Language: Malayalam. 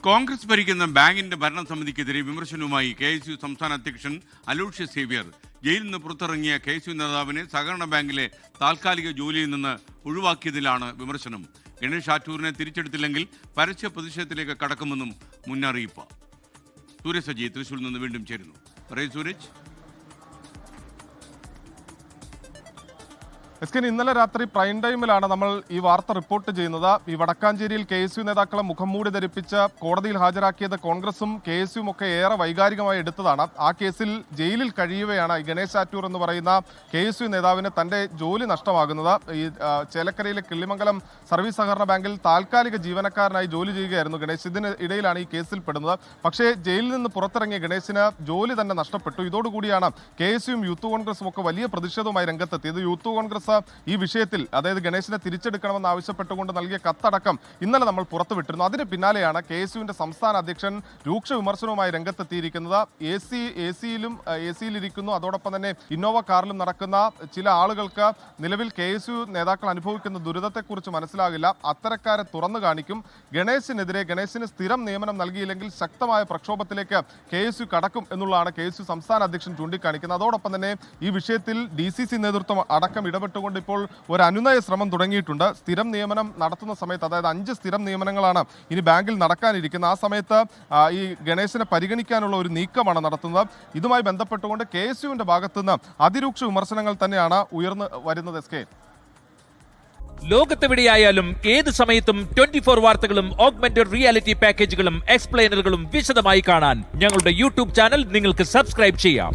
കോൺഗ്രസ് ഭരിക്കുന്ന ബാങ്കിന്റെ ഭരണസമിതിക്കെതിരെ വിമർശനവുമായി KSU സംസ്ഥാന അധ്യക്ഷൻ അലോഷ്യസ് സേവ്യർ. ജയിലിൽ നിന്ന് പുറത്തിറങ്ങിയ KSU നേതാവിനെ സഹകരണ ബാങ്കിലെ താൽക്കാലിക ജോലിയിൽ നിന്ന് ഒഴിവാക്കിയതിലാണ് വിമർശനം. ഗണേഷ് ആറ്റൂരിനെ തിരിച്ചെടുത്തില്ലെങ്കിൽ പരസ്യ പ്രതിഷേധത്തിലേക്ക് കടക്കുമെന്നും മുന്നറിയിപ്പ്. സൂരജ് സജി തൃശ്ശൂരിൽ നിന്ന് വീണ്ടും ചേരുന്നു. പറയൂ സൂരജ്. ഇന്നലെ രാത്രി പ്രൈം ടൈമിലാണ് നമ്മൾ ഈ വാർത്ത റിപ്പോർട്ട് ചെയ്യുന്നത്. ഈ വടക്കാഞ്ചേരിയിൽ KSU നേതാക്കളെ മുഖംമൂടി ധരിപ്പിച്ച് കോടതിയിൽ ഹാജരാക്കിയത് കോൺഗ്രസും KSUവും ഒക്കെ ഏറെ വൈകാരികമായി എടുത്തതാണ്. ആ കേസിൽ ജയിലിൽ കഴിയുകയാണ് ഗണേഷ് ആറ്റൂർ എന്ന് പറയുന്ന KSU നേതാവിന് തന്റെ ജോലി നഷ്ടമാകുന്നത്. ഈ ചേലക്കരയിലെ കിള്ളിമംഗലം സർവീസ് സഹകരണ ബാങ്കിൽ താൽക്കാലിക ജീവനക്കാരനായി ജോലി ചെയ്യുകയായിരുന്നു ഗണേഷ്. ഇതിന് ഇടയിലാണ് ഈ കേസിൽ പെടുന്നത്. പക്ഷേ ജയിലിൽ നിന്ന് പുറത്തിറങ്ങിയ ഗണേശിന് ജോലി തന്നെ നഷ്ടപ്പെട്ടു. ഇതോടുകൂടിയാണ് KSUവും യൂത്ത് കോൺഗ്രസും ഒക്കെ വലിയ പ്രതിഷേധവുമായി രംഗത്തെത്തിയത്. യൂത്ത് കോൺഗ്രസ് ഈ വിഷയത്തിൽ, അതായത് ഗണേശിനെ തിരിച്ചെടുക്കണമെന്ന് ആവശ്യപ്പെട്ടുകൊണ്ട് നൽകിയ കത്തടക്കം ഇന്നലെ നമ്മൾ പുറത്തുവിട്ടിരുന്നു. അതിന് പിന്നാലെയാണ് KSUവിന്റെ സംസ്ഥാന അധ്യക്ഷൻ രൂക്ഷ വിമർശനവുമായി രംഗത്തെത്തിയിരിക്കുന്നത്. എസിയിലിരിക്കുന്നു, അതോടൊപ്പം തന്നെ ഇന്നോവ കാറിലും നടക്കുന്ന ചില ആളുകൾക്ക് നിലവിൽ KSU നേതാക്കൾ അനുഭവിക്കുന്ന ദുരിതത്തെക്കുറിച്ച് മനസ്സിലാകില്ല. അത്തരക്കാരെ തുറന്നു കാണിക്കും. ഗണേശിന് സ്ഥിരം നിയമനം നൽകിയില്ലെങ്കിൽ ശക്തമായ പ്രക്ഷോഭത്തിലേക്ക് KSU കടക്കും എന്നുള്ളതാണ് KSU സംസ്ഥാന അധ്യക്ഷൻ ചൂണ്ടിക്കാണിക്കുന്നത്. അതോടൊപ്പം തന്നെ ഈ വിഷയത്തിൽ DCC നേതൃത്വം അടക്കം ഇടപെട്ടുകൊണ്ട് ഇപ്പോൾ ഒരു അനുനയ ശ്രമം തുടങ്ങിയിട്ടുണ്ട്. സ്ഥിരം നിയമനം നടത്തുന്ന സമയത്ത്, അതായത് 5 സ്ഥിരം നിയമനങ്ങളാണ് ഇനി ബാങ്കിൽ നടക്കാനിരിക്കുന്നത്. ആ സമയത്ത് ഈ ഗണേശനെ പരിഗണിക്കാനുള്ള ഒരു നീക്കമാണ് നടത്തുന്നത്. ഇതുമായി ബന്ധപ്പെട്ടുകൊണ്ട് KSUവിന്റെ ഭാഗത്തുനിന്ന് അതിരൂക്ഷ വിമർശനങ്ങൾ തന്നെയാണ് ഉയർന്നു വരുന്നത്. ലോകത്തെവിടെയായാലും ഏത് സമയത്തും 24 വാർത്തകളും ഓഗ്മെന്റഡ് റിയാലിറ്റി പാക്കേജുകളും എക്സ്പ്ലെയിനറുകളും വിശദമായി കാണാൻ ഞങ്ങളുടെ യൂട്യൂബ് ചാനൽ നിങ്ങൾക്ക് സബ്സ്ക്രൈബ് ചെയ്യാം.